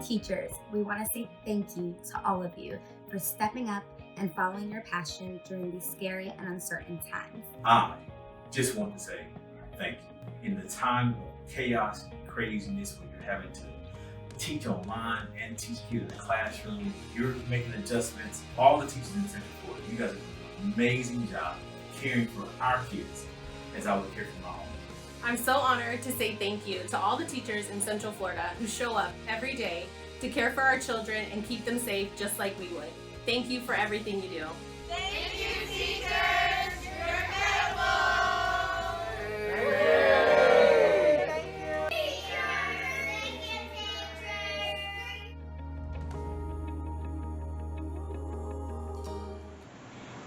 Teachers, we want to say thank you to all of you for stepping up and following your passion during these scary and uncertain times. I just want to say thank you. In the time of chaos and craziness when you're having to teach online and teach kids in the classroom, you're making adjustments. All the teachers in Central Florida, you guys are doing an amazing job caring for our kids as I would care for my own. I'm so honored to say thank you to all the teachers in Central Florida who show up every day to care for our children and keep them safe just like we would. Thank you for everything you do. Thank you, teachers! You're incredible!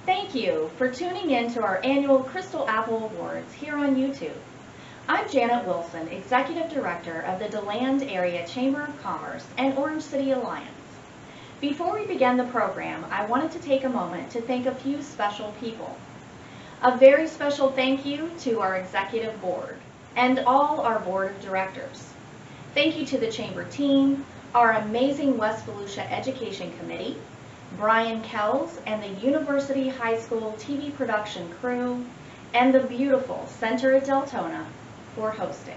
Thank you for tuning in to our annual Crystal Apple Awards here on YouTube. I'm Janet Wilson, Executive Director of the DeLand Area Chamber of Commerce and Orange City Alliance. Before we begin the program, I wanted to take a moment to thank a few special people. A very special thank you to our Executive Board and all our Board of Directors. Thank you to the Chamber team, our amazing West Volusia Education Committee, Brian Kells and the University High School TV production crew, and the beautiful Center at Deltona for hosting.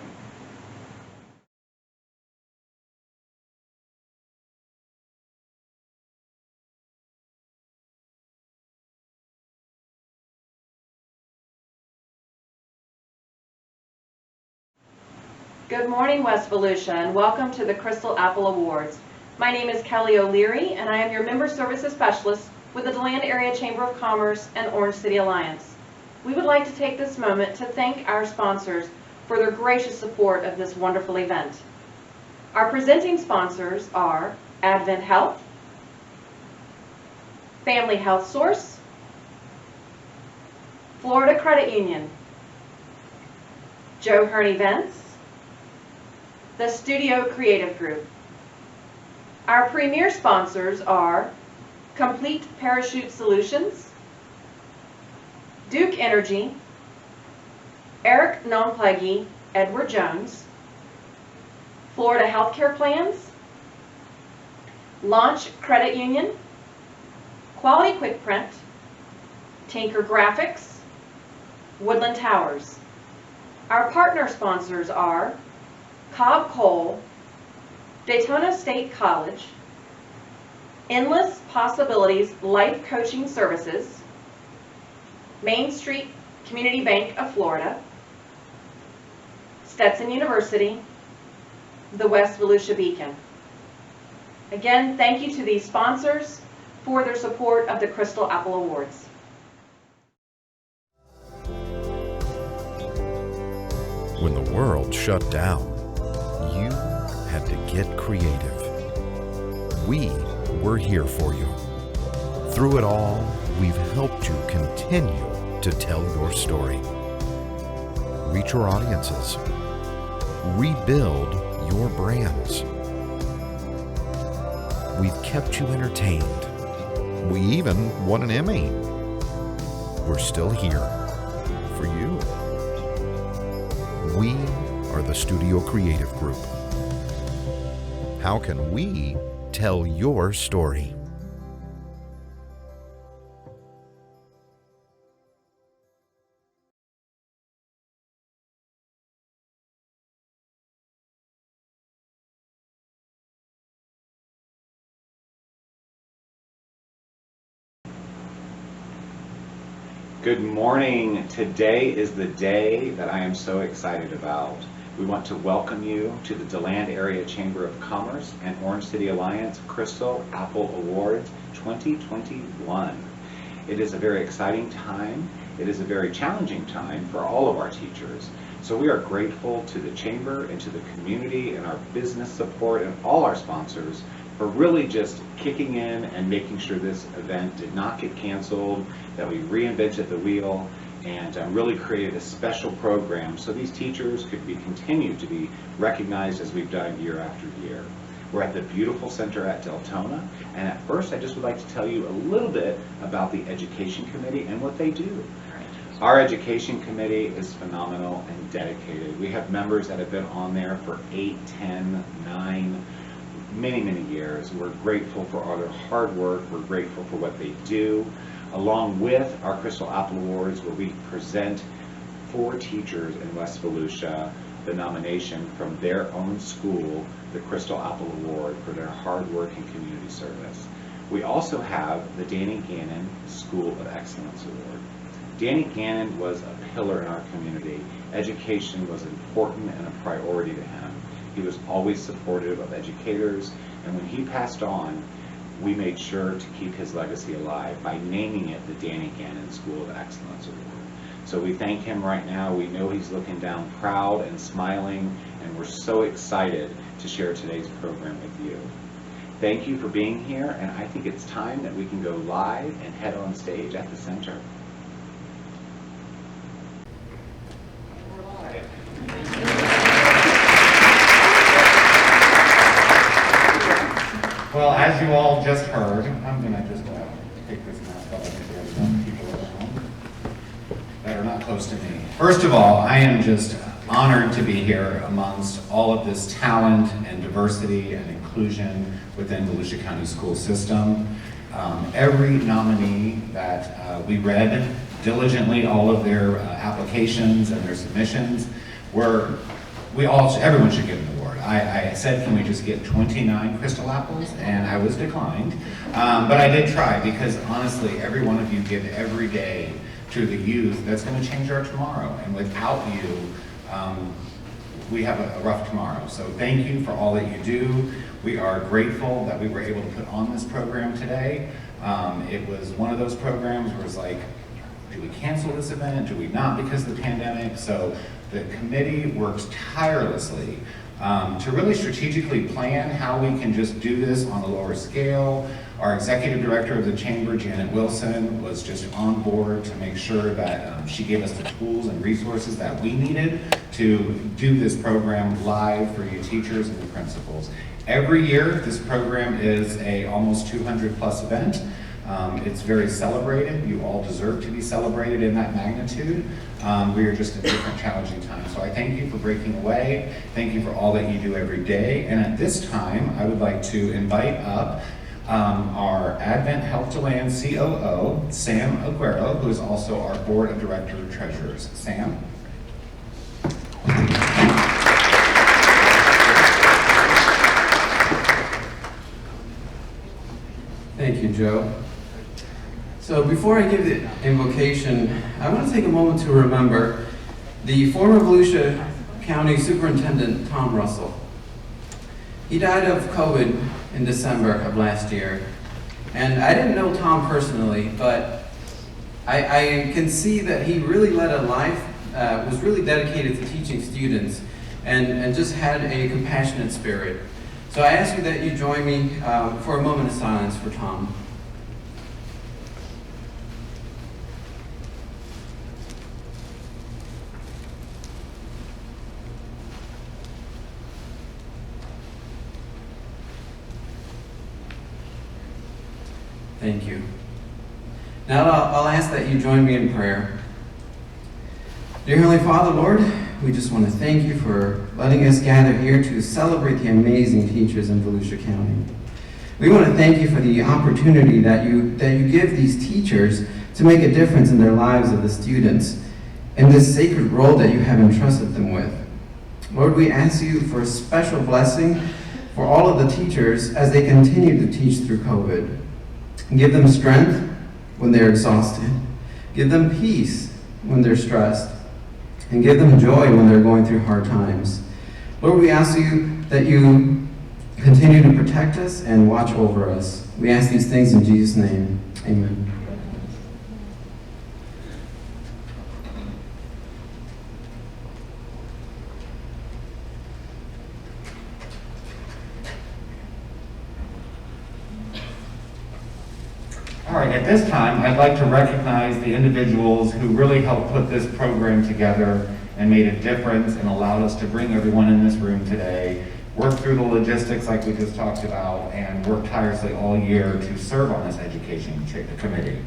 Good morning, West Volusia, and welcome to the Crystal Apple Awards. My name is Kelly O'Leary, and I am your Member Services Specialist with the DeLand Area Chamber of Commerce and Orange City Alliance. We would like to take this moment to thank our sponsors for their gracious support of this wonderful event. Our presenting sponsors are Advent Health, Family Health Source, Florida Credit Union, Joe Hearn Events, the Studio Creative Group. Our premier sponsors are Complete Parachute Solutions, Duke Energy, Eric Nonpleggy, Edward Jones, Florida Healthcare Plans, Launch Credit Union, Quality Quick Print, Tinker Graphics, Woodland Towers. Our partner sponsors are Cobb Coal, Daytona State College, Endless Possibilities Life Coaching Services, Main Street Community Bank of Florida, Stetson University, the West Volusia Beacon. Again, thank you to these sponsors for their support of the Crystal Apple Awards. When the world shut down, you had to get creative. We were here for you. Through it all, we've helped you continue to tell your story. Reach your audiences. Rebuild your brands. We've kept you entertained. We even won an Emmy. We're still here for you. We are the Studio Creative Group. How can we tell your story? Good morning. Today is the day that I am so excited about. We want to welcome you to the DeLand Area Chamber of Commerce and Orange City Alliance Crystal Apple Awards 2021. It is a very exciting time. It is a very challenging time for all of our teachers. So we are grateful to the Chamber and to the community and our business support and all our sponsors for really just kicking in and making sure this event did not get canceled, that we reinvented the wheel, and really created a special program so these teachers could continue to be recognized as we've done year after year. We're at the beautiful Center at Deltona, and at first I just would like to tell you a little bit about the Education Committee and what they do. Our Education Committee is phenomenal and dedicated. We have members that have been on there for 8, 10, 9, many, many years. We're grateful for all their hard work. We're grateful for what they do, along with our Crystal Apple Awards, where we present 4 teachers in West Volusia the nomination from their own school, the Crystal Apple Award, for their hard work and community service. We also have the Danny Gannon School of Excellence Award. Danny Gannon was a pillar in our community. Education was important and a priority to him. He was always supportive of educators, and when he passed on, we made sure to keep his legacy alive by naming it the Danny Gannon School of Excellence Award. So we thank him right now. We know he's looking down proud and smiling, and we're so excited to share today's program with you. Thank you for being here, and I think it's time that we can go live and head on stage at the center. We're live. Well, as you all just heard, I'm going to just take this mask off if there's some people around that are not close to me. First of all, I am just honored to be here amongst all of this talent and diversity and inclusion within the Volusia County school system. Every nominee that we read diligently, all of their applications and their submissions, everyone should get an award. I said, can we just get 29 Crystal Apples? And I was declined. But I did try, because honestly, every one of you give every day to the youth that's going to change our tomorrow. And without you, we have a rough tomorrow. So thank you for all that you do. We are grateful that we were able to put on this program today. It was one of those programs where it's like, do we cancel this event? Do we not because of the pandemic? So the committee works tirelessly to really strategically plan how we can just do this on a lower scale. Our executive director of the chamber, Janet Wilson, was just on board to make sure that she gave us the tools and resources that we needed to do this program live for you teachers and the principals. Every year, this program is a almost 200+ event. It's very celebrated. You all deserve to be celebrated in that magnitude. We are just at different challenging times. So I thank you for breaking away. Thank you for all that you do every day. And at this time, I would like to invite up our Advent Help to Land COO, Sam Aguero, who is also our Board of Director Treasurers. Sam? Thank you, Joe. So before I give the invocation, I want to take a moment to remember the former Volusia County Superintendent, Tom Russell. He died of COVID in December of last year. And I didn't know Tom personally, but I can see that he really led a life, was really dedicated to teaching students, and just had a compassionate spirit. So I ask you that you join me for a moment of silence for Tom. Thank you. Now I'll ask that you join me in prayer. Dear Heavenly Father, Lord, we just want to thank you for letting us gather here to celebrate the amazing teachers in Volusia County. We want to thank you for the opportunity that you give these teachers to make a difference in their lives of the students in this sacred role that you have entrusted them with. Lord, we ask you for a special blessing for all of the teachers as they continue to teach through COVID. Give them strength when they're exhausted. Give them peace when they're stressed. And give them joy when they're going through hard times. Lord, we ask you that you continue to protect us and watch over us. We ask these things in Jesus' name. Amen. All right, at this time, I'd like to recognize the individuals who really helped put this program together and made a difference and allowed us to bring everyone in this room today, work through the logistics like we just talked about, and work tirelessly all year to serve on this education committee.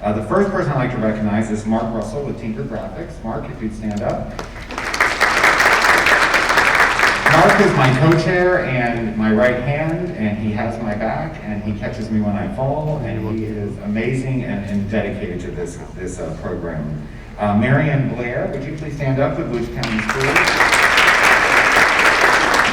The first person I'd like to recognize is Mark Russell with Tinker Graphics. Mark, if you'd stand up. Mark is my co-chair and my right hand, and he has my back, and he catches me when I fall, and he is amazing and dedicated to this program. Marianne Blair, would you please stand up with Volusia County Schools?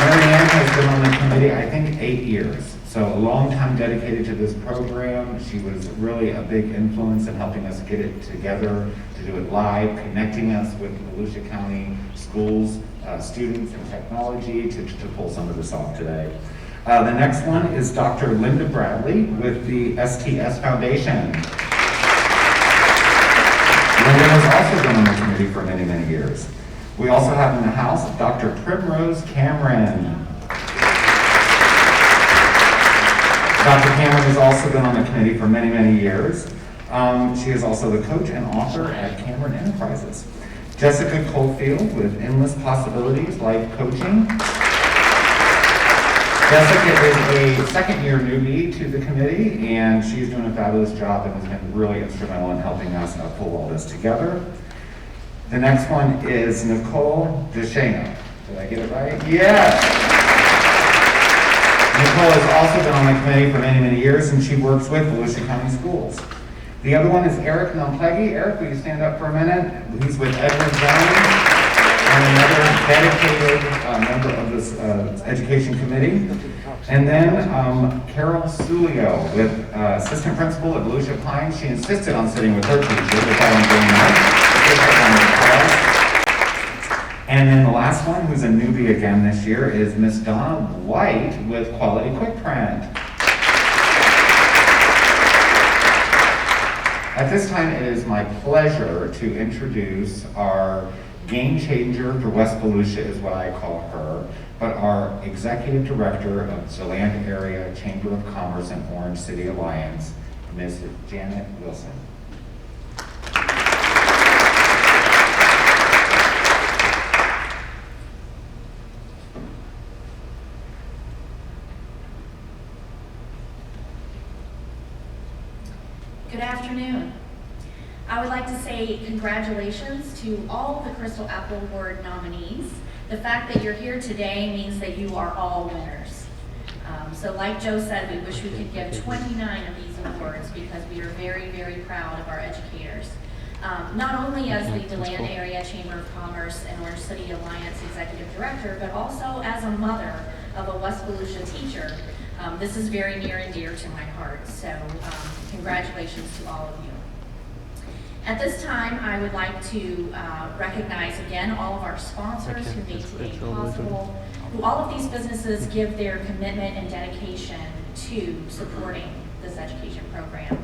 Marianne has been on the committee, I think, 8 years. So a long time dedicated to this program. She was really a big influence in helping us get it together, to do it live, connecting us with Volusia County schools, students and technology to pull some of this off today. The next one is Dr. Linda Bradley with the STS Foundation. Linda has also been on the committee for many, many years. We also have in the house Dr. Primrose Cameron. Dr. Cameron has also been on the committee for many, many years. She is also the coach and author at Cameron Enterprises. Jessica Coldfield with Endless Possibilities Life Coaching. Jessica is a second-year newbie to the committee, and she's doing a fabulous job and has been really instrumental in helping us pull all this together. The next one is Nicole DeShano. Did I get it right? Yes! Nicole has also been on the committee for many, many years, and she works with Volusia County Schools. The other one is Eric Malpleghi. Eric, will you stand up for a minute? He's with Edward Jones, and another dedicated member of this education committee. And then Carol Sulio, with assistant principal at Volusia Pines. She insisted on sitting with her teacher, which I don't bring up. And then the last one, who's a newbie again this year, is Miss Donna White with Quality Quick Print. At this time, it is my pleasure to introduce our game changer for West Volusia, is what I call her, but our Executive Director of DeLand Area Chamber of Commerce and Orange City Alliance, Ms. Janet Wilson. Good afternoon. I would like to say congratulations to all the Crystal Apple Award nominees. The fact that you're here today means that you are all winners. So like Joe said, we wish we could give 29 of these awards because we are very, very proud of our educators. Not only as the DeLand Area Chamber of Commerce and Orange City Alliance Executive Director, but also as a mother of a West Volusia teacher. This is very near and dear to my heart, so congratulations to all of you. At this time, I would like to recognize again all of our sponsors who made today possible, who all of these businesses give their commitment and dedication to supporting this education program.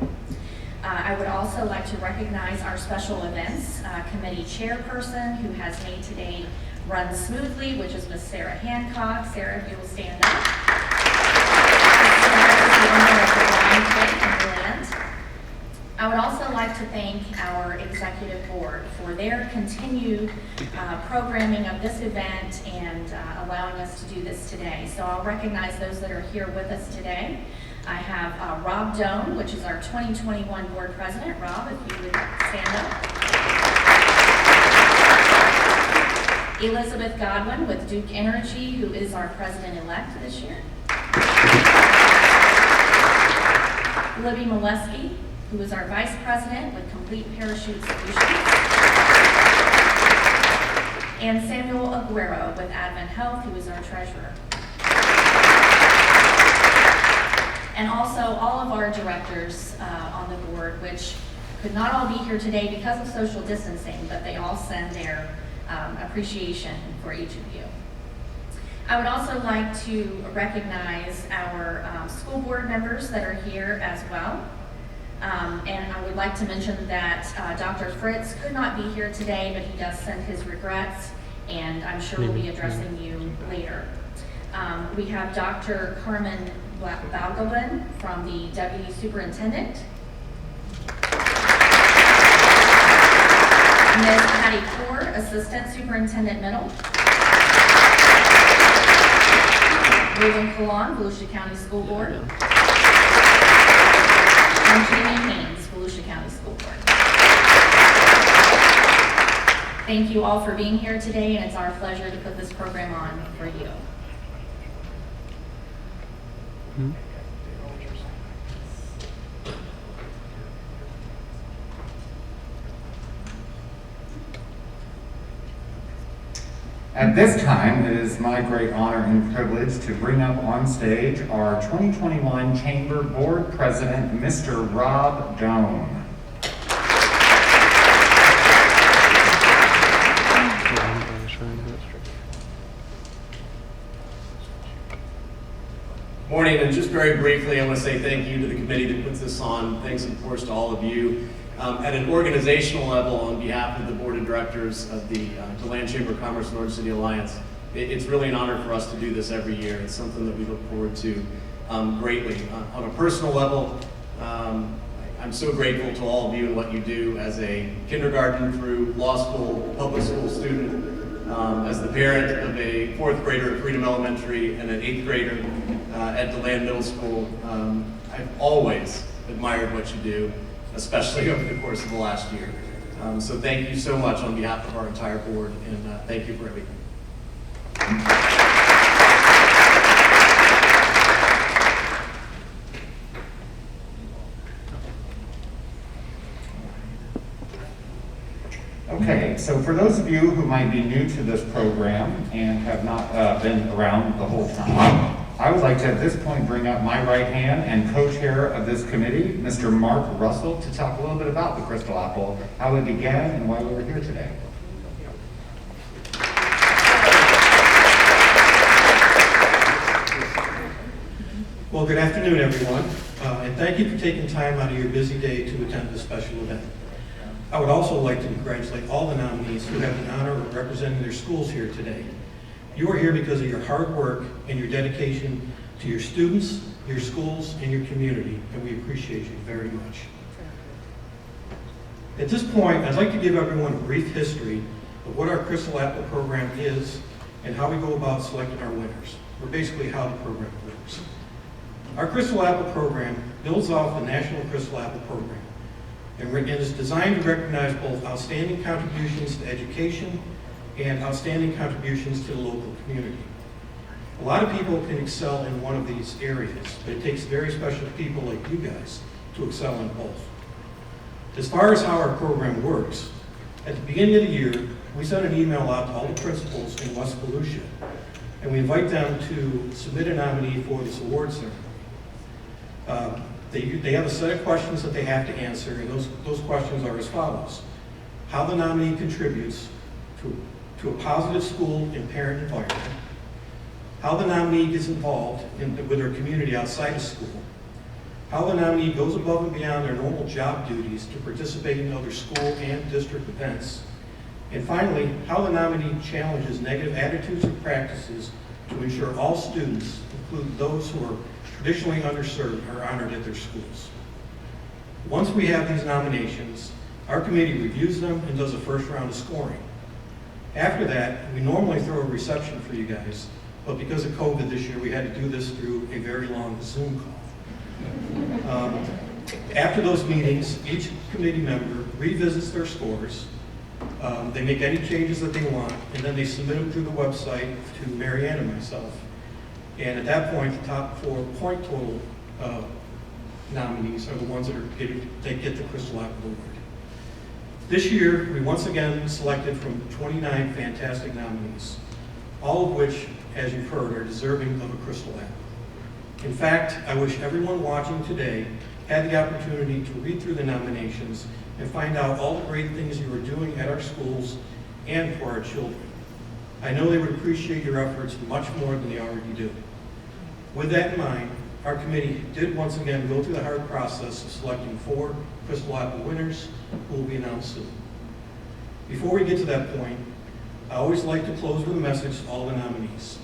I would also like to recognize our special events committee chairperson who has made today run smoothly, which is Miss Sarah Hancock. Sarah, if you will stand up. I would also like to thank our executive board for their continued programming of this event and allowing us to do this today. So I'll recognize those that are here with us today. I have Rob Doan, which is our 2021 board president. Rob, if you would stand up. Elizabeth Godwin with Duke Energy, who is our president-elect this year. Libby Molesky, who is our vice president with Complete Parachute Solutions. And Samuel Aguero with Advent Health, who is our treasurer. And also all of our directors on the board, which could not all be here today because of social distancing, but they all send their appreciation for each of you. I would also like to recognize our school board members that are here as well. And I would like to mention that Dr. Fritz could not be here today, but he does send his regrets, and I'm sure we'll be addressing you later. We have Dr. Carmen Balgobin from the Deputy Superintendent. Ms. Patty Ford, Assistant Superintendent Middle. Ruben Colon, Volusia County School Board. And Jamie Haynes, Volusia County School Board. Thank you all for being here today, and it's our pleasure to put this program on for you. At this time, it is my great honor and privilege to bring up on stage our 2021 Chamber Board President, Mr. Rob Doan. Morning, and just very briefly, I want to say thank you to the committee that puts this on. Thanks, of course, to all of you. At an organizational level, on behalf of the Board of Directors of the DeLand Chamber of Commerce and Orange City Alliance, it's really an honor for us to do this every year. It's something that we look forward to greatly. On a personal level, I'm so grateful to all of you and what you do as a kindergarten through law school, public school student, as the parent of a 4th grader at Freedom Elementary and an 8th grader at DeLand Middle School. I've always admired what you do, especially over the course of the last year. So thank you so much on behalf of our entire board, and thank you for everything. Okay, so for those of you who might be new to this program and have not been around the whole time, I would like to at this point bring up my right hand and co-chair of this committee, Mr. Mark Russell, to talk a little bit about the Crystal Apple, how it began, and why we're here today. Well, good afternoon, everyone, and thank you for taking time out of your busy day to attend this special event. I would also like to congratulate all the nominees who have the honor of representing their schools here today. You are here because of your hard work and your dedication to your students, your schools, and your community, and we appreciate you very much. At this point, I'd like to give everyone a brief history of what our Crystal Apple program is and how we go about selecting our winners, or basically how the program works. Our Crystal Apple program builds off the National Crystal Apple program and is designed to recognize both outstanding contributions to education and outstanding contributions to the local community. A lot of people can excel in one of these areas, but it takes very special people like you guys to excel in both. As far as how our program works, at the beginning of the year, we send an email out to all the principals in West Volusia, and we invite them to submit a nominee for this award ceremony. They have a set of questions that they have to answer, and those questions are as follows. How the nominee contributes to a positive school and parent environment, how the nominee gets involved with their community outside of school, how the nominee goes above and beyond their normal job duties to participate in other school and district events, and finally, how the nominee challenges negative attitudes and practices to ensure all students, including those who are traditionally underserved, are honored at their schools. Once we have these nominations, our committee reviews them and does a first round of scoring. After that, we normally throw a reception for you guys, but because of COVID this year, we had to do this through a very long Zoom call. After those meetings, each committee member revisits their scores. They make any changes that they want, and then they submit them through the website to Mary Ann and myself. And at that point, the top 4 point total nominees are the ones that get the Crystal Apple Award. This year, we once again selected from 29 fantastic nominees, all of which, as you've heard, are deserving of a Crystal Apple. In fact, I wish everyone watching today had the opportunity to read through the nominations and find out all the great things you are doing at our schools and for our children. I know they would appreciate your efforts much more than they already do. With that in mind, our committee did once again go through the hard process of selecting 4 Crystal Apple winners who will be announced soon. Before we get to that point, I always like to close with a message to all the nominees.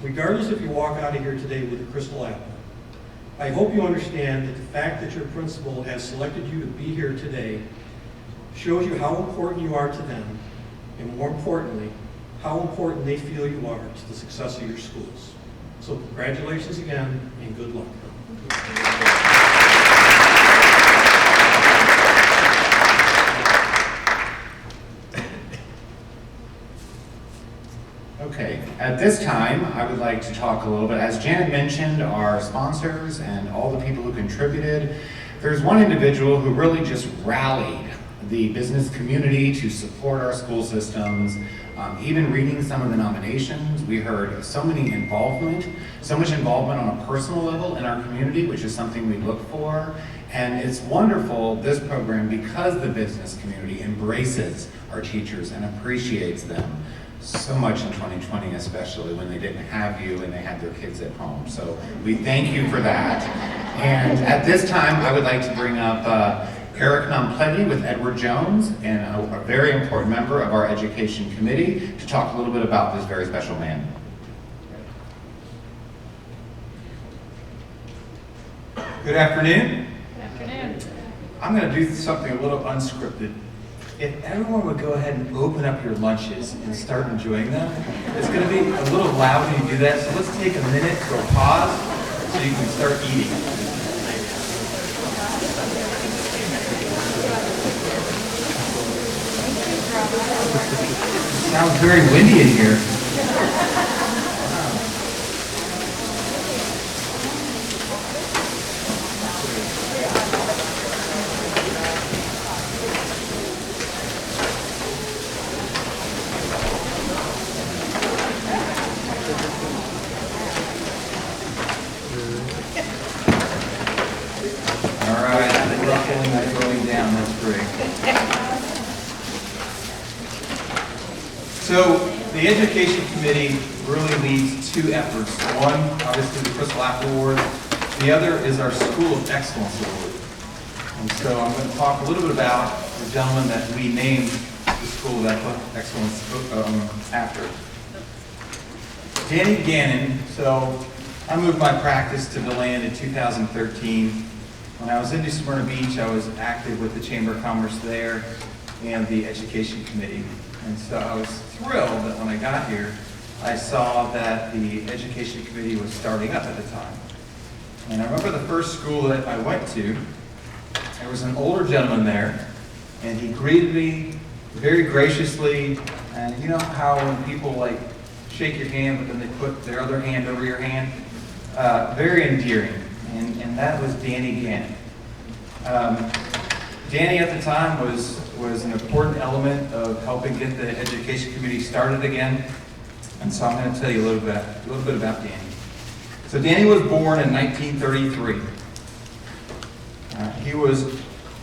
Regardless if you walk out of here today with a Crystal Apple, I hope you understand that the fact that your principal has selected you to be here today shows you how important you are to them, and more importantly, how important they feel you are to the success of your schools. So congratulations again, and good luck. Okay, at this time, I would like to talk a little bit, as Janet mentioned, our sponsors and all the people who contributed. There's one individual who really just rallied the business community to support our school systems. Even reading some of the nominations, we heard so much involvement on a personal level in our community, which is something we look for. And it's wonderful, this program, because the business community embraces our teachers and appreciates them so much in 2020, especially when they didn't have you and they had their kids at home. So we thank you for that. And at this time, I would like to bring up Eric Nompleti with Edward Jones, and a very important member of our education committee, to talk a little bit about this very special man. Good afternoon. Good afternoon. I'm going to do something a little unscripted. If everyone would go ahead and open up your lunches and start enjoying them, it's going to be a little loud when you do that, so let's take a minute for a pause so you can start eating. Sounds very windy in here. All right, the ruffling is going down, that's great. So the Education Committee really leads two efforts. One, obviously, the Crystal Apple Award. The other is our School of Excellence Award. And so I'm going to talk a little bit about the gentleman that we named the School of Excellence after. Danny Gannon. So I moved my practice to DeLand in 2013. When I was in New Smyrna Beach, I was active with the Chamber of Commerce there and the Education Committee. And so I was thrilled that when I got here, I saw that the Education Committee was starting up at the time. And I remember the first school that I went to, there was an older gentleman there, and he greeted me very graciously. And you know how when people like shake your hand, but then they put their other hand over your hand? Very endearing. And that was Danny Gannon. Danny at the time was an important element of helping get the Education Committee started again. And so I'm going to tell you a little bit about Danny. So Danny was born in 1933. He was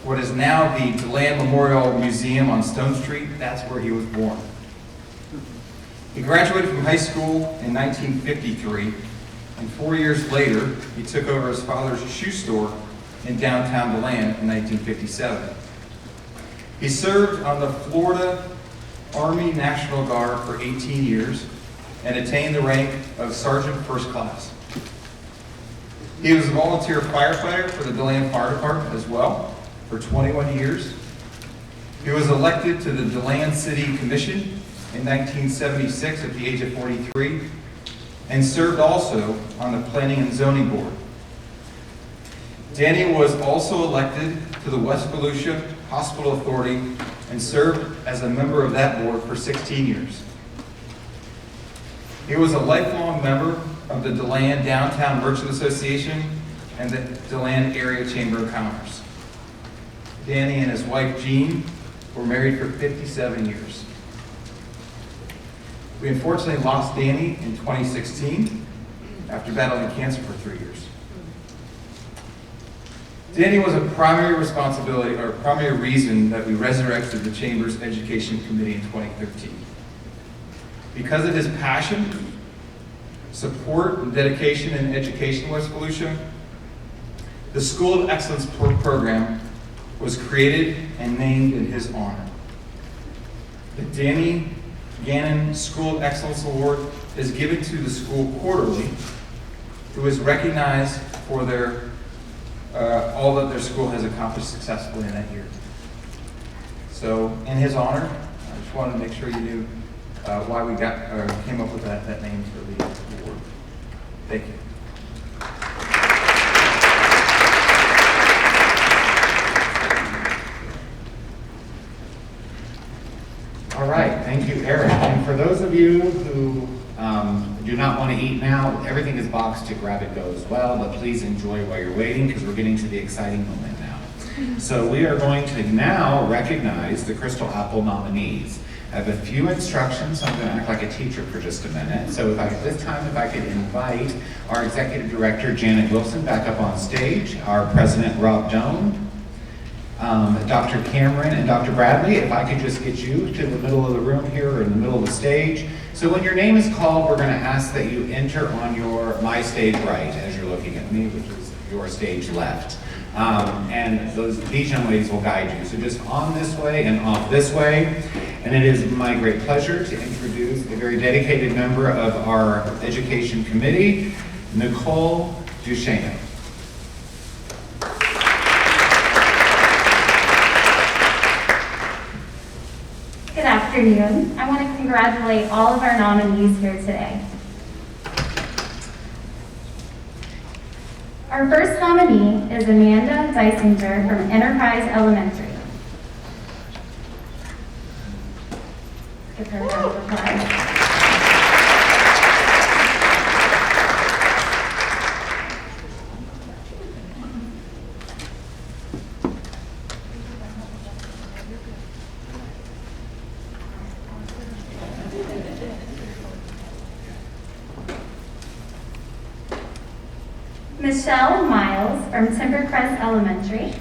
what is now the DeLand Memorial Museum on Stone Street. That's where he was born. He graduated from high school in 1953, and 4 years later, he took over his father's shoe store in downtown DeLand in 1957. He served on the Florida Army National Guard for 18 years and attained the rank of Sergeant First Class. He was a volunteer firefighter for the DeLand Fire Department as well for 21 years. He was elected to the DeLand City Commission in 1976 at the age of 43 and served also on the Planning and Zoning Board. Danny was also elected to the West Volusia Hospital Authority and served as a member of that board for 16 years. He was a lifelong member of the DeLand Downtown Merchant Association and the DeLand Area Chamber of Commerce. Danny and his wife Jean were married for 57 years. We unfortunately lost Danny in 2016 after battling cancer for 3 years. Danny was a primary responsibility or primary reason that we resurrected the Chamber's Education Committee in 2013. Because of his passion, support, and dedication in education in West Volusia, the School of Excellence program was created and named in his honor. The Danny Gannon School of Excellence Award is given to the school quarterly, who is recognized for their all that their school has accomplished successfully in that year. So, in his honor, I just wanted to make sure you knew why we came up with that name for the award. Thank you. All right, thank you, Eric. And for those of you who Do not want to eat now. Everything is boxed to grab and go as well, but please enjoy while you're waiting because we're getting to the exciting moment now. So we are going to now recognize the Crystal Apple nominees. I have a few instructions, so I'm going to act like a teacher for just a minute. So if I could invite our Executive Director, Janet Wilson, back up on stage, our President, Rob Doan, Dr. Cameron and Dr. Bradley, if I could just get you to the middle of the room here or in the middle of the stage. So when your name is called, we're going to ask that you enter on my stage right as you're looking at me, which is your stage left. And these young ladies will guide you. So just on this way and off this way. And it is my great pleasure to introduce a very dedicated member of our Education Committee, Nicole Duchesne. Good afternoon. I want to congratulate all of our nominees here today. Our first nominee is Amanda Dysinger from Enterprise Elementary. Give her a round of applause. Michelle Miles from Timbercrest Elementary.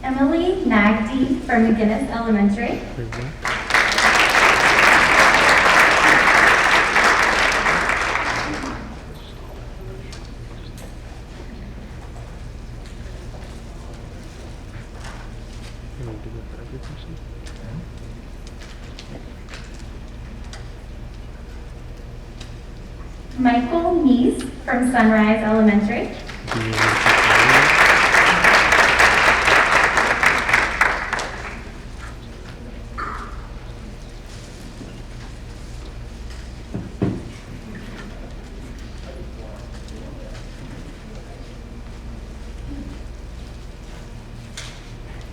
Emily Nagdi from McGinnis Elementary. Michael Neese from Sunrise Elementary.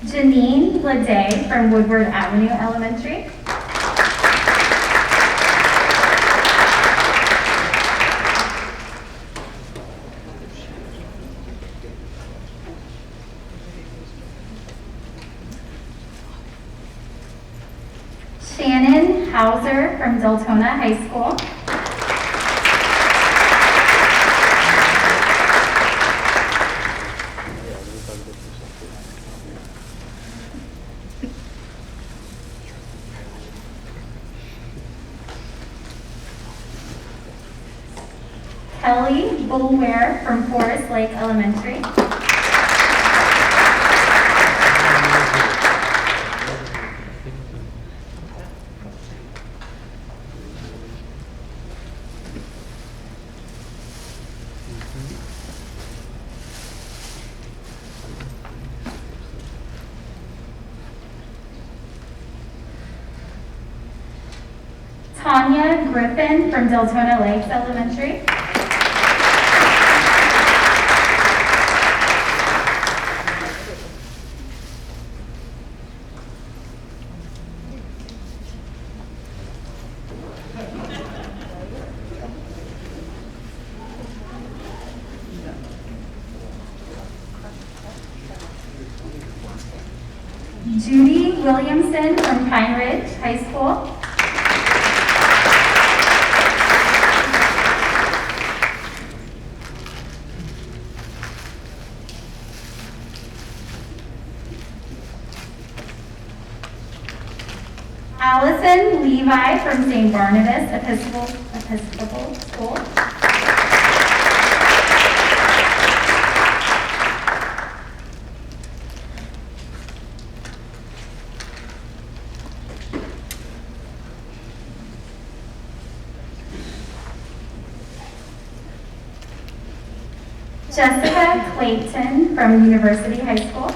Janine Leday from Woodward Avenue Elementary. Shannon Hauser from Deltona High School. Kelly Bullware from Forest Lake Elementary. Tanya Griffin from Deltona Lakes Elementary. Judy Williamson from Pine Ridge High School. Allison Levi from St. Barnabas Episcopal School. Jessica Clayton from University High School.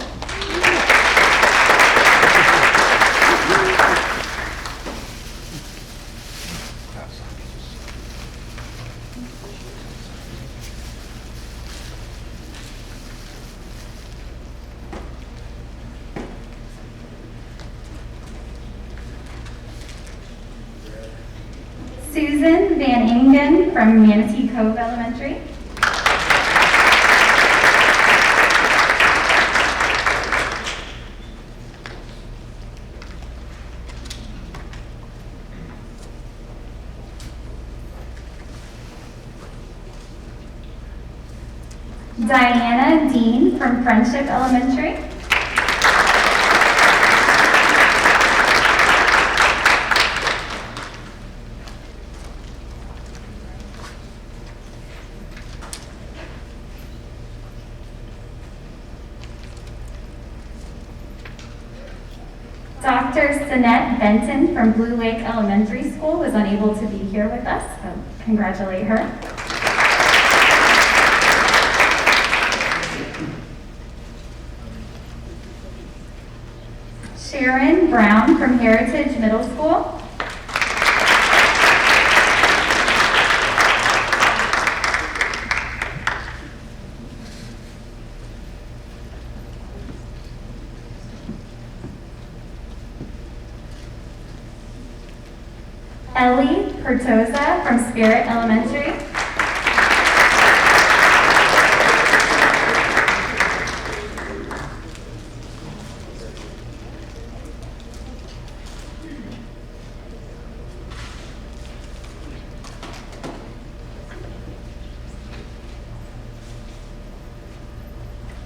Susan Van Ingen from Manatee Cove Elementary. Diana Dean from Friendship Elementary. Dr. Sinette Benton from Blue Lake Elementary School was unable to be here with us, so congratulate her. Sharon Brown from Heritage Middle School. Ellie Pertosa from Spirit Elementary.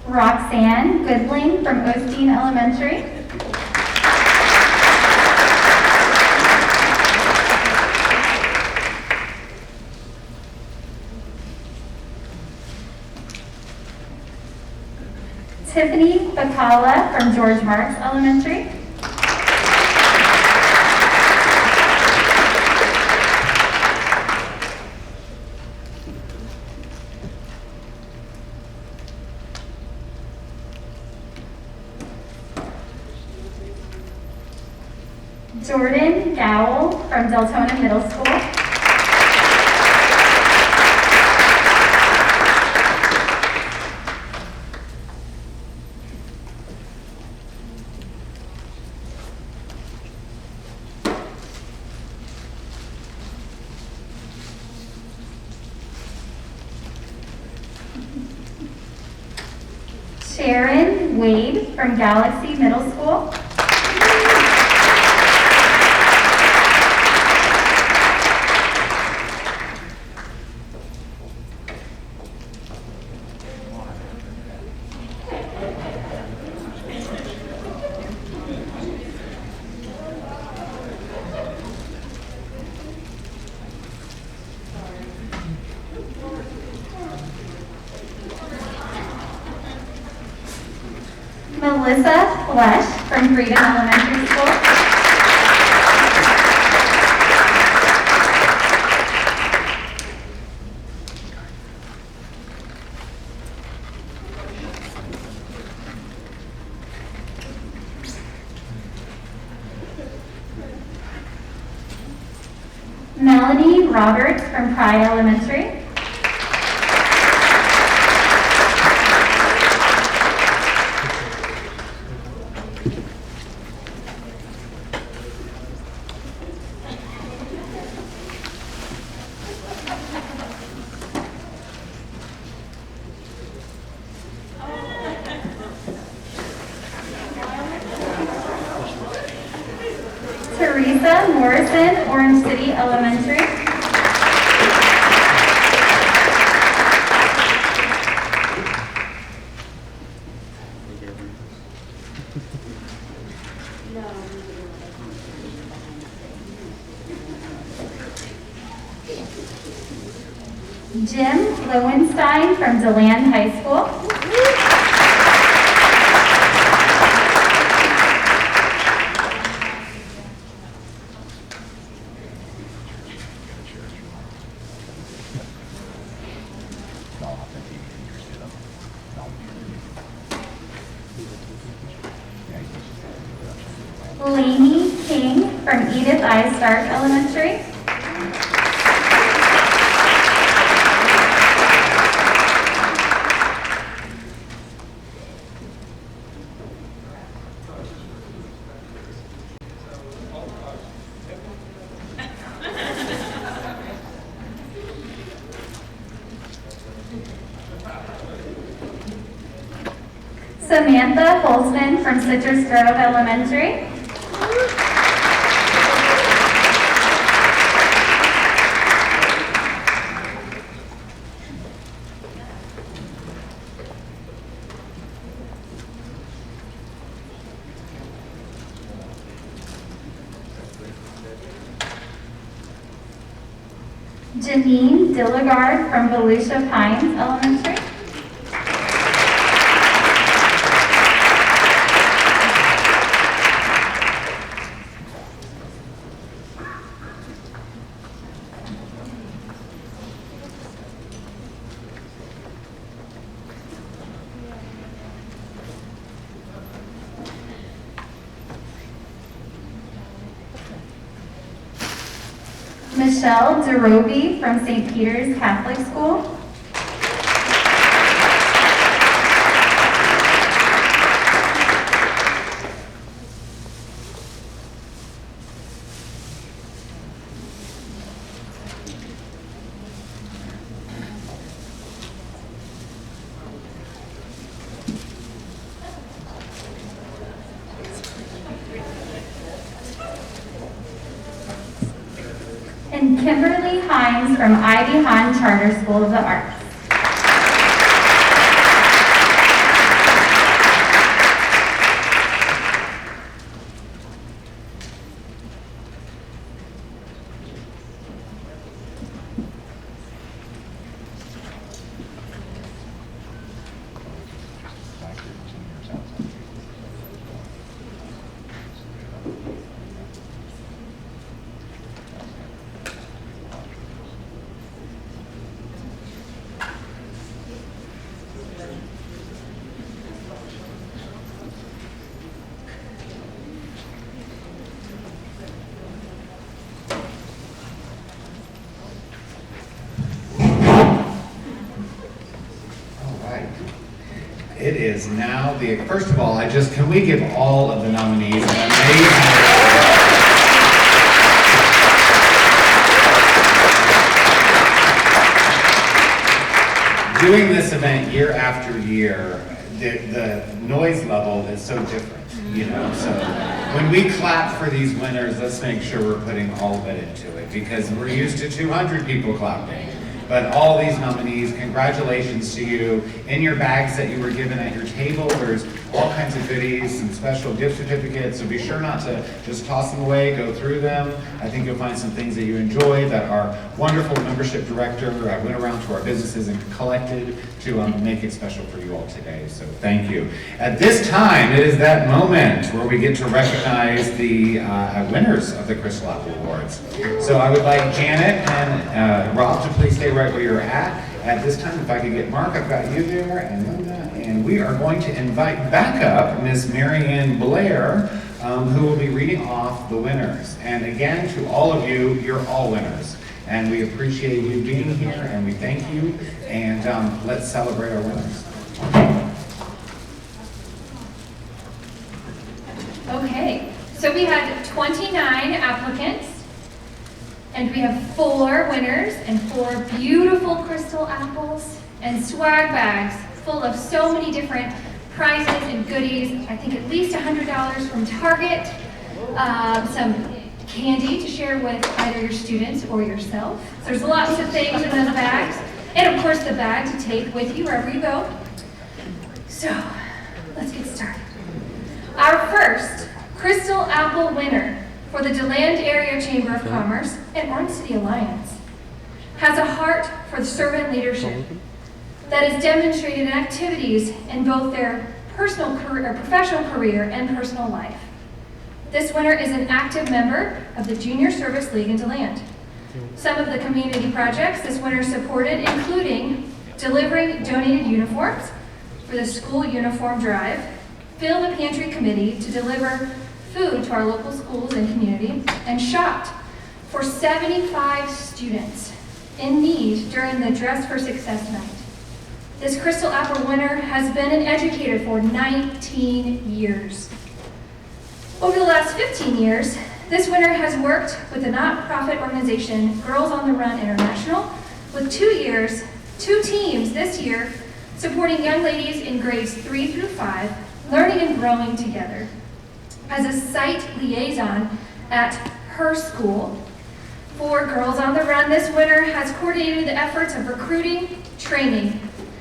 Roxanne Goodling from Osteen Elementary. Tiffany Bacala from George Marks Elementary. Jordan Gowell from Deltona Middle School. Sharon Wade from Galaxy Middle School. Melissa Flesh from Freedom Elementary School. Melanie Roberts from Pride Elementary. Teresa Morrison, Orange City Elementary. Jim Lowenstein from DeLand High School. Lainey King from Edith I. Stark Elementary. Samantha Holzman from Citrus Grove Elementary. Janine Dilligard from Volusia Pines Elementary. Michelle DeRoby from St. Peter's Catholic School. And Kimberly Hines from Ivy Hahn Charter School of the Arts. It is now first of all, can we give all of the nominees an amazing Doing this event year after year, the noise level is so different, so when we clap for these winners, let's make sure we're putting all of it into it, because we're used to 200 people clapping. But all these nominees, congratulations to you. In your bags that you were given at your table, there's all kinds of goodies and special gift certificates, so be sure not to just toss them away, go through them. I think you'll find some things that you enjoy that our wonderful membership director went around to our businesses and collected to make it special for you all today, so thank you. At this time, it is that moment where we get to recognize the winners of the Crystal Apple Awards. So I would like Janet and Rob to please stay right where you're at. At this time, if I could get Mark, I've got you there, and Linda, and we are going to invite back up Miss Marianne Blair, who will be reading off the winners. And again, to all of you, you're all winners. And we appreciate you being here, and we thank you, and let's celebrate our winners. Okay, so we had 29 applicants. And we have 4 winners and 4 beautiful crystal apples and swag bags full of so many different prizes and goodies. I think at least $100 from Target, some candy to share with either your students or yourself. So there's lots of things in those bags. And of course the bag to take with you wherever you go. So let's get started. Our first Crystal Apple winner for the DeLand Area Chamber of Commerce and Orange City Alliance has a heart for servant leadership that is demonstrated in activities in both their personal career, or professional career and personal life. This winner is an active member of the Junior Service League in DeLand. Some of the community projects this winner supported, including delivering donated uniforms for the school uniform drive, fill the pantry committee to deliver food to our local schools and community, and shopped for 75 students in need during the Dress for Success night. This Crystal Apple winner has been an educator for 19 years. Over the last 15 years, this winner has worked with the not-for-profit organization Girls on the Run International, with 2 teams this year supporting young ladies in grades 3 through 5, learning and growing together. As a site liaison at her school, For Girls on the Run this winter has coordinated the efforts of recruiting, training,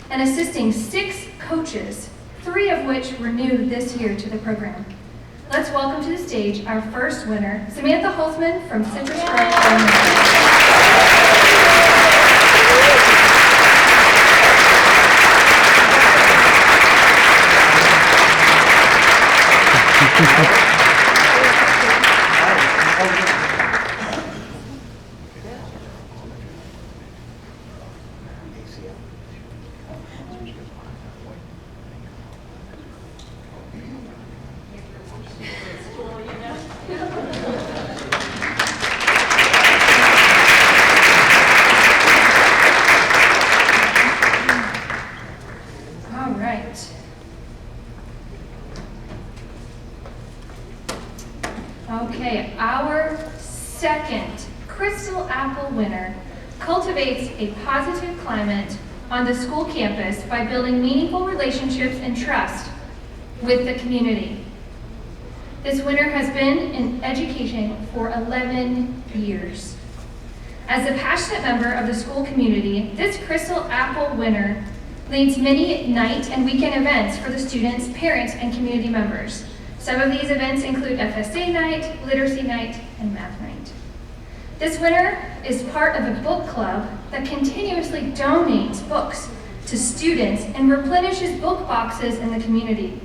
and assisting 6 coaches, 3 of which were new this year to the program. Let's welcome to the stage our first winner, Samantha Holtzman from Citrus Grove, Okay, our second Crystal Apple winner cultivates a positive climate on the school campus by building meaningful relationships and trust with the community. This winner has been in education for 11 years. As a passionate member of the school community, this Crystal Apple winner leads many night and weekend events for the students, parents, and community members. Some of these events include FSA night, literacy night, and math night. This winner is part of a book club that continuously donates books to students and replenishes book boxes in the community.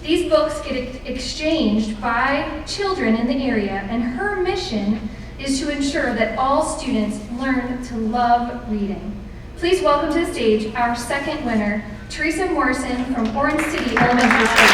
These books get exchanged by children in the area, and her mission is to ensure that all students learn to love reading. Please welcome to the stage our second winner, Teresa Morrison from Orange City Elementary School.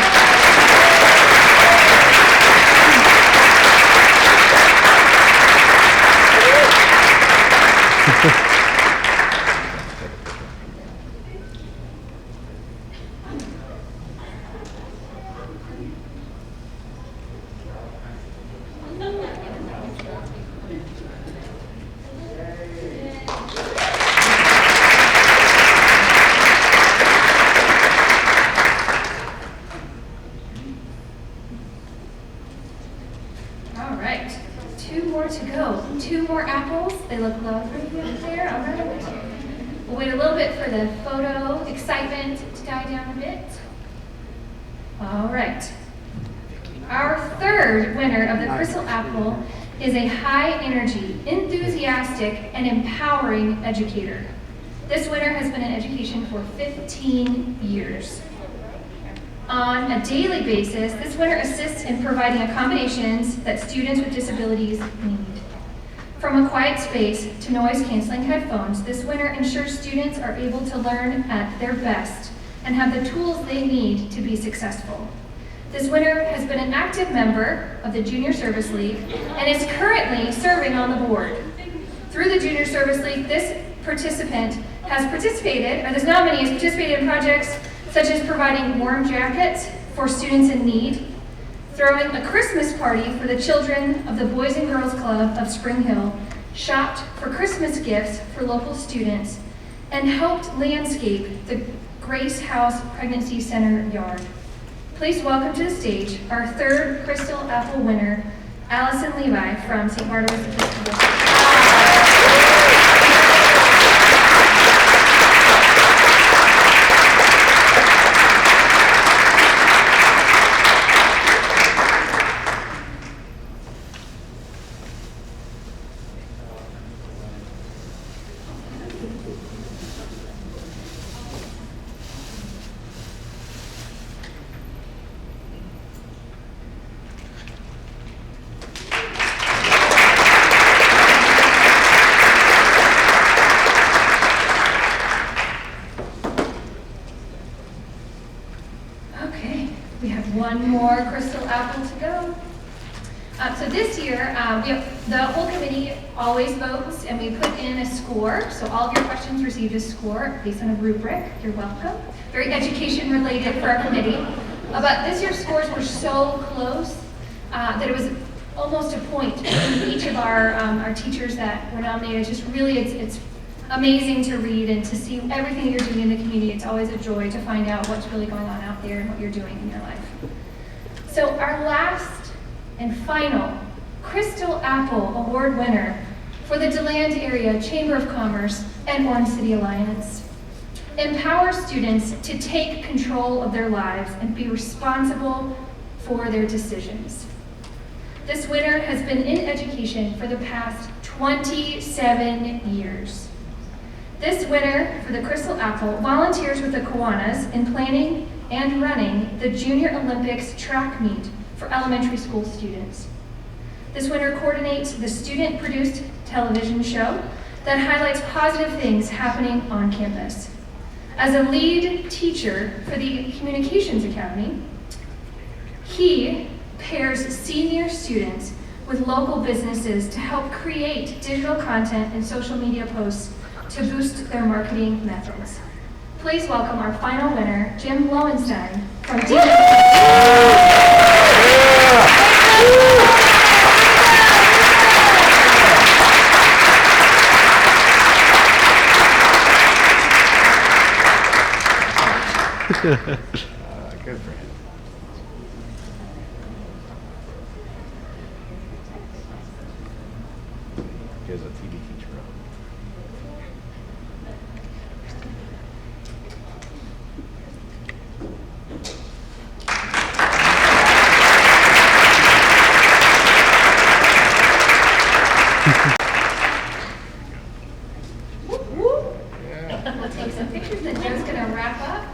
Is a high-energy, enthusiastic, and empowering educator. This winner has been in education for 15 years. On a daily basis, this winner assists in providing accommodations that students with disabilities need. From a quiet space to noise-canceling headphones, this winner ensures students are able to learn at their best and have the tools they need to be successful. This winner has been an active member of the Junior Service League and is currently serving on the board. Through the Junior Service League, this nominee has participated in projects such as providing warm jackets for students in need, throwing a Christmas party for the children of the Boys and Girls Club of Spring Hill, shopped for Christmas gifts for local students, and helped landscape the Grace House Pregnancy Center yard. Please welcome to the stage our third Crystal Apple winner, Allison Levi from St. Barnabas Episcopal. One more Crystal Apple to go. So this year, the whole committee always votes, and we put in a score. So all of your questions received a score based on a rubric. You're welcome. Very education related for our committee. But this year's scores were so close that it was almost a point between each of our teachers that were nominated. Just really, it's amazing to read and to see everything you're doing in the community. It's always a joy to find out what's really going on out there and what you're doing in your life. So our last and final Crystal Apple Award winner for the DeLand Area Chamber of Commerce and Orange City Alliance. Empower students to take control of their lives and be responsible for their decisions. This winner has been in education for the past 27 years. This winner for the Crystal Apple volunteers with the Kiwanis in planning and running the Junior Olympics track meet for elementary school students. This winner coordinates the student-produced television show that highlights positive things happening on campus. As a lead teacher for the Communications Academy, he pairs senior students with local businesses to help create digital content and social media posts to boost their marketing methods. Please welcome our final winner, Jim Lowenstein from Good for him. Here's a TV teacher. We'll take some pictures and Joe's gonna wrap up.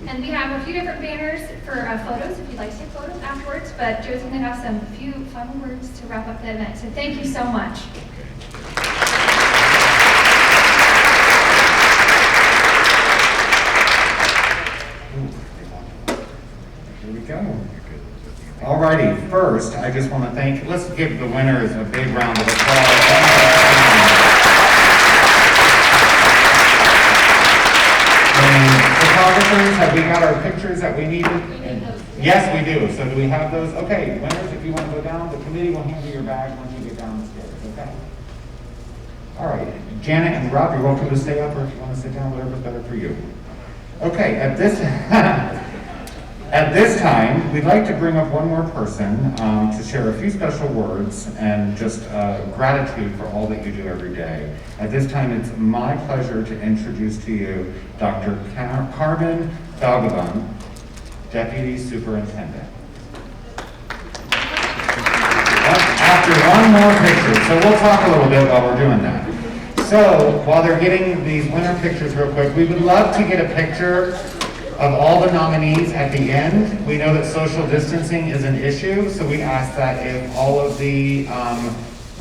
And we have a few different banners for photos if you'd like to take photos afterwards, but Joe's going to have some few final words to wrap up the event. So thank you so much. Here we go. Alrighty, first, I just want to let's give the winners a big round of applause. Photographers, have we got our pictures that we needed? Yes, we do. So do we have those? Okay, winners, if you want to go down, the committee will hand you your bag when you get down the stairs, okay? All right, Janet and Rob, you're welcome to stay up, or if you want to sit down, whatever's better for you. Okay, at this time, we'd like to bring up one more person to share a few special words and just gratitude for all that you do every day. At this time, it's my pleasure to introduce to you Dr. Carmen Balgobin, Deputy Superintendent. After one more picture, so we'll talk a little bit while we're doing that. So, while they're getting these winner pictures real quick, we would love to get a picture of all the nominees at the end. We know that social distancing is an issue, so we ask that if all of the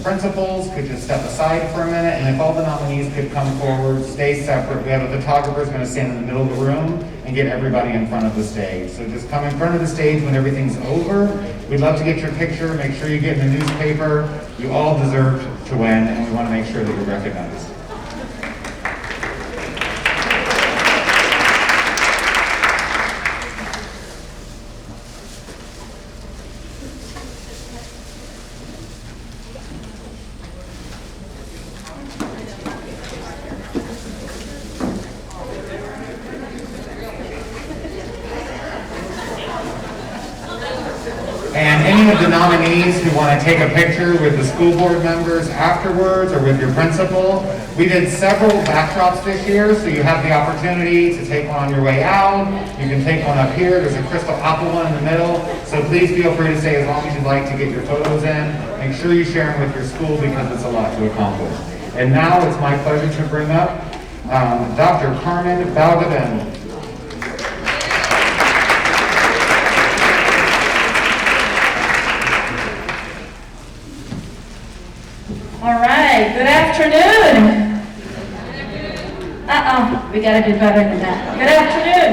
principals could just step aside for a minute, and if all the nominees could come forward, stay separate. We have a photographer who's going to stand in the middle of the room and get everybody in front of the stage. So just come in front of the stage when everything's over. We'd love to get your picture. Make sure you get in the newspaper. You all deserve to win, and we want to make sure that you're recognized. And any of the nominees who want to take a picture with the school board members afterwards or with your principal, we did several backdrops this year, so you have the opportunity to take one on your way out. You can take one up here. There's a Crystal Apple one in the middle, so please feel free to stay as long as you'd like to get your photos in. Make sure you share them with your school because it's a lot to accomplish. And now it's my pleasure to bring up Dr. Carmen Balgobin. All right, good afternoon. We gotta do better than that. Good afternoon.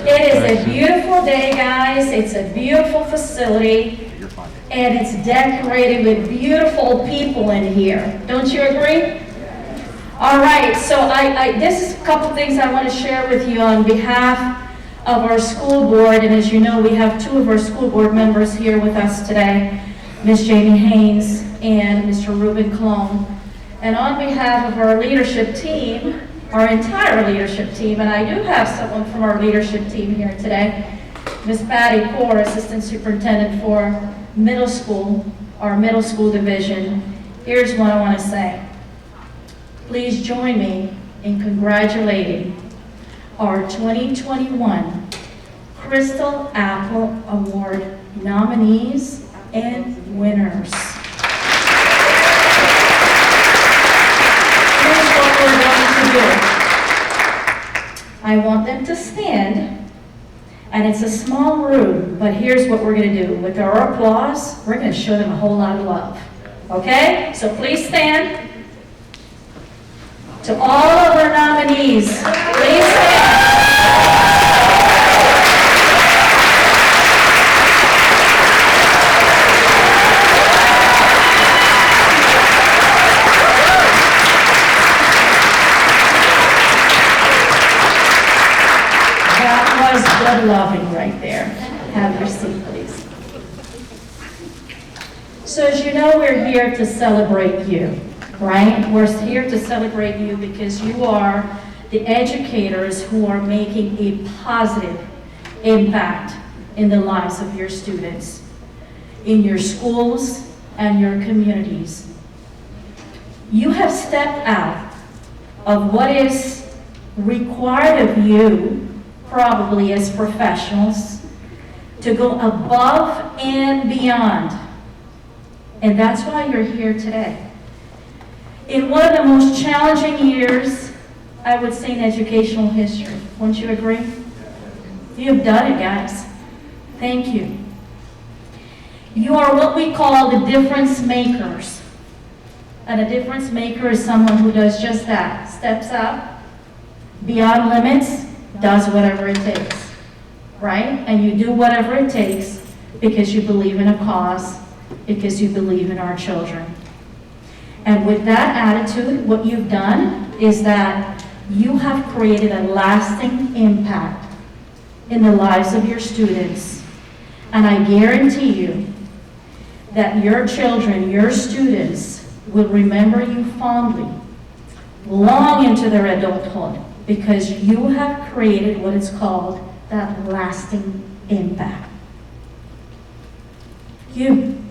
It is a beautiful day, guys. It's a beautiful facility, and it's decorated with beautiful people in here. Don't you agree? All right, so this is a couple things I want to share with you on behalf of our school board, and as you know, we have two of our school board members here with us today, Ms. Jamie Haynes and Mr. Ruben Clone. And on behalf of our leadership team, our entire leadership team, and I do have someone from our leadership team here today, Ms. Patty Poor, Assistant Superintendent for middle school, our middle school division. Here's what I want to say. Please join me in congratulating our 2021 Crystal Apple Award nominees and winners. Here's what we're going to do. I want them to stand, and it's a small room, but here's what we're going to do. With our applause, we're going to show them a whole lot of love. Okay? So please stand. To all of our nominees, please stand. That was good loving right there. Have your seat, please. So as you know, we're here to celebrate you. Right? We're here to celebrate you because you are the educators who are making a positive impact in the lives of your students, in your schools and your communities. You have stepped out of what is required of you, probably as professionals, to go above and beyond. And that's why you're here today. In one of the most challenging years, I would say, in educational history. Wouldn't you agree? You've done it, guys. Thank you. You are what we call the difference makers. And a difference maker is someone who does just that. Steps up, beyond limits, does whatever it takes. Right? And you do whatever it takes because you believe in a cause, because you believe in our children. And with that attitude, what you've done is that you have created a lasting impact in the lives of your students. And I guarantee you that your children, your students, will remember you fondly long into their adulthood because you have created what is called that lasting impact. You.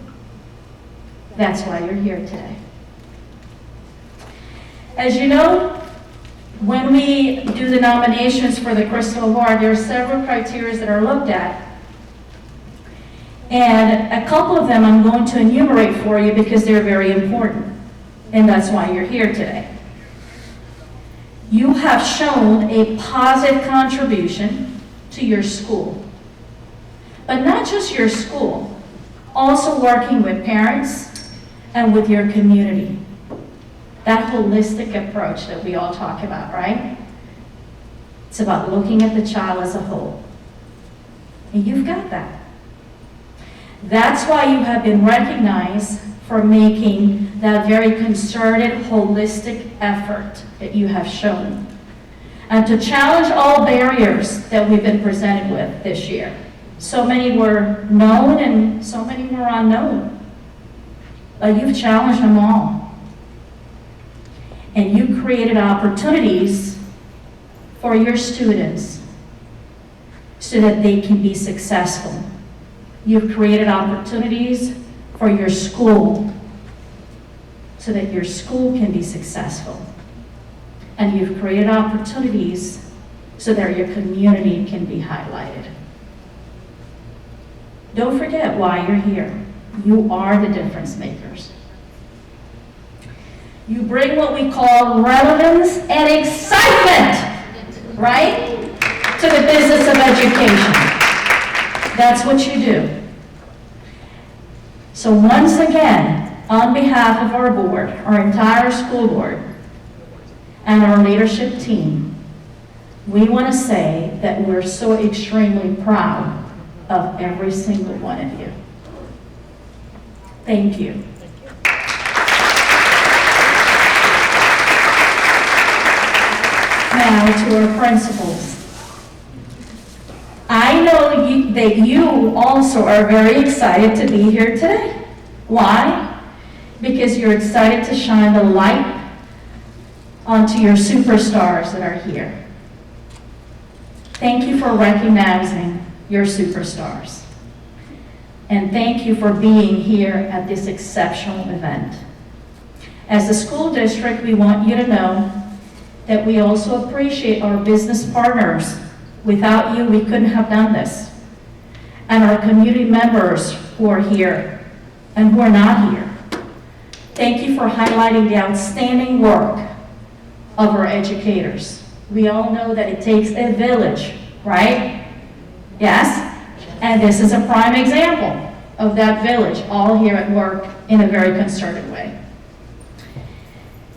That's why you're here today. As you know, when we do the nominations for the Crystal Award, there are several criteria that are looked at. And a couple of them I'm going to enumerate for you because they're very important. And that's why you're here today. You have shown a positive contribution to your school. But not just your school, also working with parents and with your community. That holistic approach that we all talk about, right? It's about looking at the child as a whole. And you've got that. That's why you have been recognized for making that very concerted, holistic effort that you have shown. And to challenge all barriers that we've been presented with this year. So many were known and so many were unknown. But you've challenged them all. And you created opportunities for your students so that they can be successful. You've created opportunities for your school so that your school can be successful. And you've created opportunities so that your community can be highlighted. Don't forget why you're here. You are the difference makers. You bring what we call relevance and excitement, right, to the business of education. That's what you do. So once again, on behalf of our board, our entire school board, and our leadership team, we want to say that we're so extremely proud of every single one of you. Thank you. Now to our principals. that you also are very excited to be here today. Why? Because you're excited to shine the light onto your superstars that are here. Thank you for recognizing your superstars. And thank you for being here at this exceptional event. As a school district, we want you to know that we also appreciate our business partners. Without you, we couldn't have done this. And our community members who are here and who are not here. Thank you for highlighting the outstanding work of our educators. We all know that it takes a village, right? Yes? And this is a prime example of that village, all here at work in a very concerted way.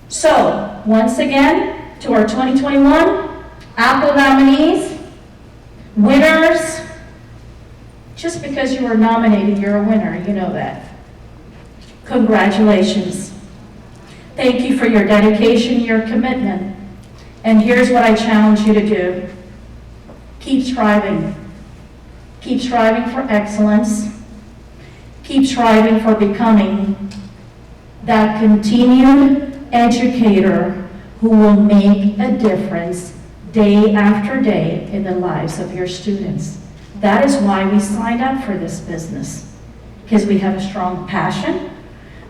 So, once again, to our 2021 Apple nominees, winners. Just because you were nominated, you're a winner, you know that. Congratulations. Thank you for your dedication, your commitment. And here's what I challenge you to do. Keep striving. Keep striving for excellence. Keep striving for becoming that continued educator who will make a difference day after day in the lives of your students. That is why we signed up for this business, because we have a strong passion,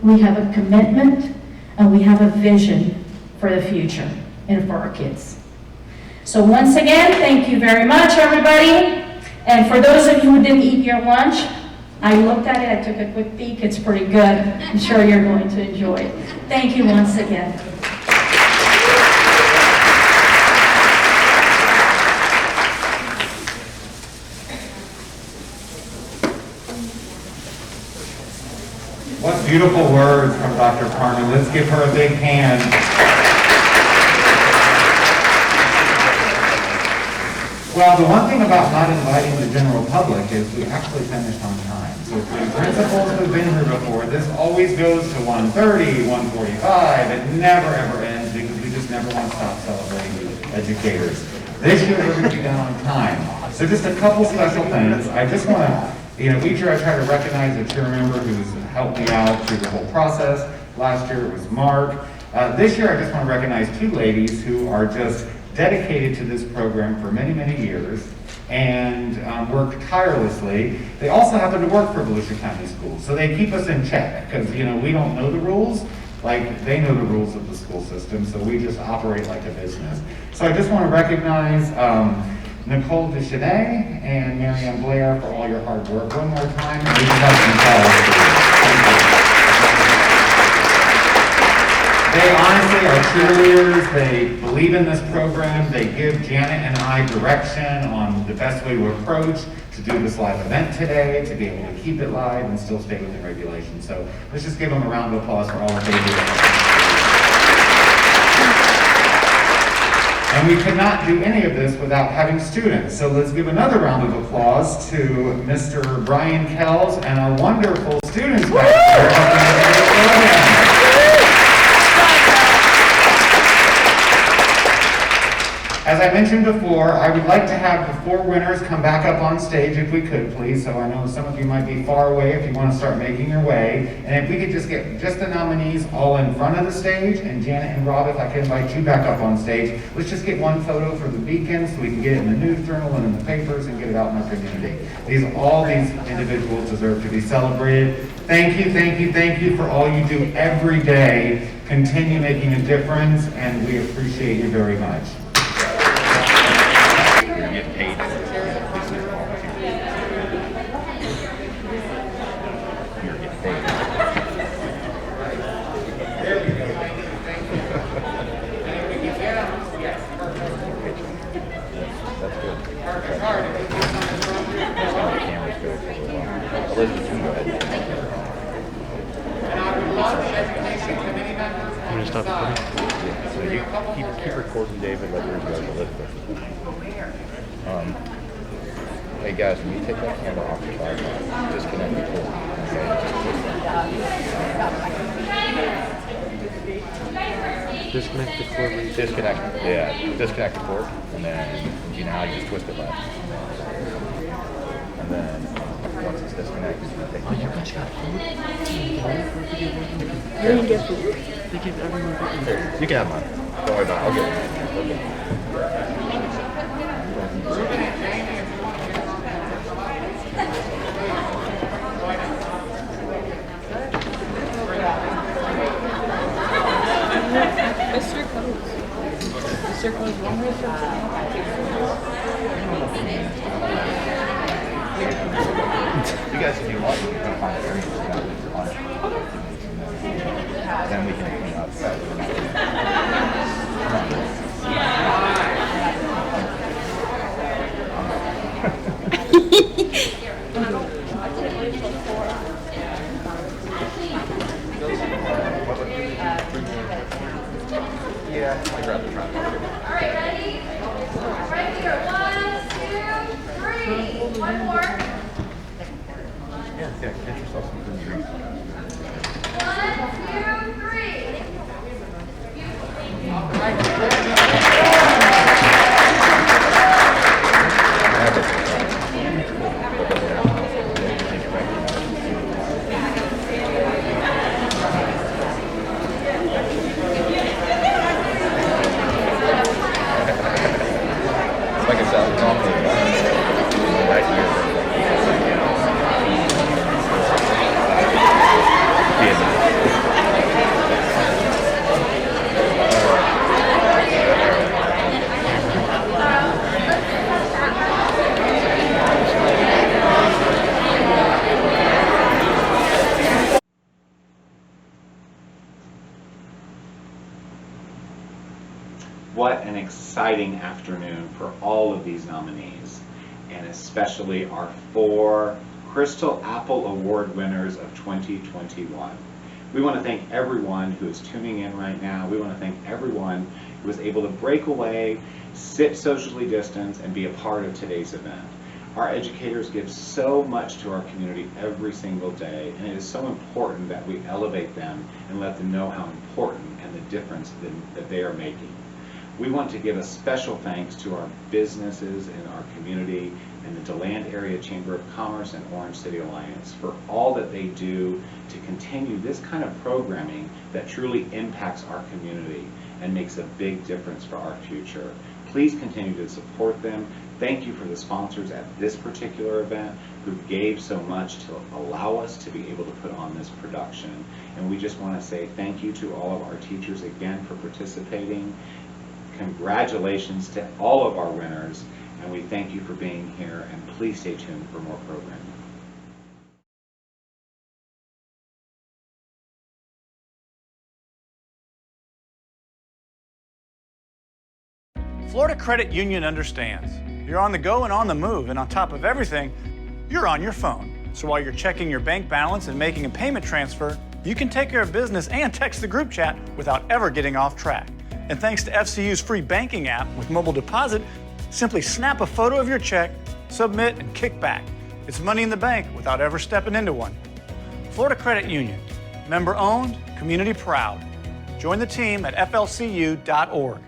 we have a commitment, and we have a vision for the future and for our kids. So once again, thank you very much, everybody. And for those of you who didn't eat your lunch, I looked at it, I took a quick peek, it's pretty good. I'm sure you're going to enjoy it. Thank you once again. What beautiful words from Dr. Carmen. Let's give her a big hand. Well, the one thing about not inviting the general public is we actually finished on time. So the principals who've been here before, this always goes to 1:30, 1:45. It never ever ends because we just never want to stop celebrating educators. This year we're going to be done on time. So just a couple special things. I just want to, each year I try to recognize a chair member who's helped me out through the whole process. Last year it was Mark. This year I just want to recognize two ladies who are just dedicated to this program for many, many years and work tirelessly. They also happen to work for Volusia County Schools, so they keep us in check because, we don't know the rules. Like, they know the rules of the school system, so we just operate like a business. So I just want to recognize Nicole Deschanais and Marianne Blair for all your hard work. One more time, and we can have some applause. They honestly are cheerleaders. They believe in this program. They give Janet and I direction on the best way to approach to do this live event today, to be able to keep it live and still stay within regulations. So let's just give them a round of applause for all that they do. And we could not do any of this without having students. So let's give another round of applause to Mr. Brian Kells and our wonderful students back here. As I mentioned before, I would like to have the four winners come back up on stage if we could, please. So I know some of you might be far away if you want to start making your way. And if we could just get just the nominees all in front of the stage, and Janet and Rob, if I could invite you back up on stage. Let's just get one photo for the Beacon so we can get it in the News Journal and in the papers and get it out in our community. All these individuals deserve to be celebrated. Thank you, thank you, thank you for all you do every day. Continue making a difference, and we appreciate you very much. Get paid. You're getting paid. There we go. Yes, That's good. perfect. All right. The camera's good. Elizabeth, you can go ahead. And I would love the education committee members on the side. Yeah, so you keep recording, David. Let yours go to Elizabeth. Hey guys, when you take that camera off the tripod, disconnect the cord. Okay? Disconnect the cord. Disconnect the cord, and then you just twist it left. And then once it's disconnected, you take Oh, you guys got food? They didn't get food. They give everyone food. Here, you can have mine. Don't worry about it. I'll get it. Mr. Coates. Mr. Coates, one more You guys, if you want, you can find an area to sit down for lunch. Then we can clean up. Yeah, I grabbed the trap. All right, ready? Right here. 1, 2, 3. One more. Yeah, get yourself some food and drink. 1, 2, Like I said, it's all good. Nice to hear. What an exciting afternoon for all of these nominees, and especially our 4 Crystal Apple Award winners of 2021. We want to thank everyone who is tuning in right now. We want to thank everyone who was able to break away, sit socially distanced, and be a part of today's event. Our educators give so much to our community every single day, and it is so important that we elevate them and let them know how important and the difference that they are making. We want to give a special thanks to our businesses in our community and the DeLand Area Chamber of Commerce and Orange City Alliance for all that they do to continue this kind of programming that truly impacts our community and makes a big difference for our future. Please continue to support them. Thank you for the sponsors at this particular event who gave so much to allow us to be able to put on this production. And we just want to say thank you to all of our teachers again for participating. Congratulations to all of our winners, and we thank you for being here, and please stay tuned for more programming. Florida Credit Union understands. You're on the go and on the move, and on top of everything, you're on your phone. So while you're checking your bank balance and making a payment transfer, you can take care of business and text the group chat without ever getting off track. And thanks to FCU's free banking app with mobile deposit, simply snap a photo of your check, submit, and kick back. It's money in the bank without ever stepping into one. Florida Credit Union, member owned, community proud. Join the team at flcu.org.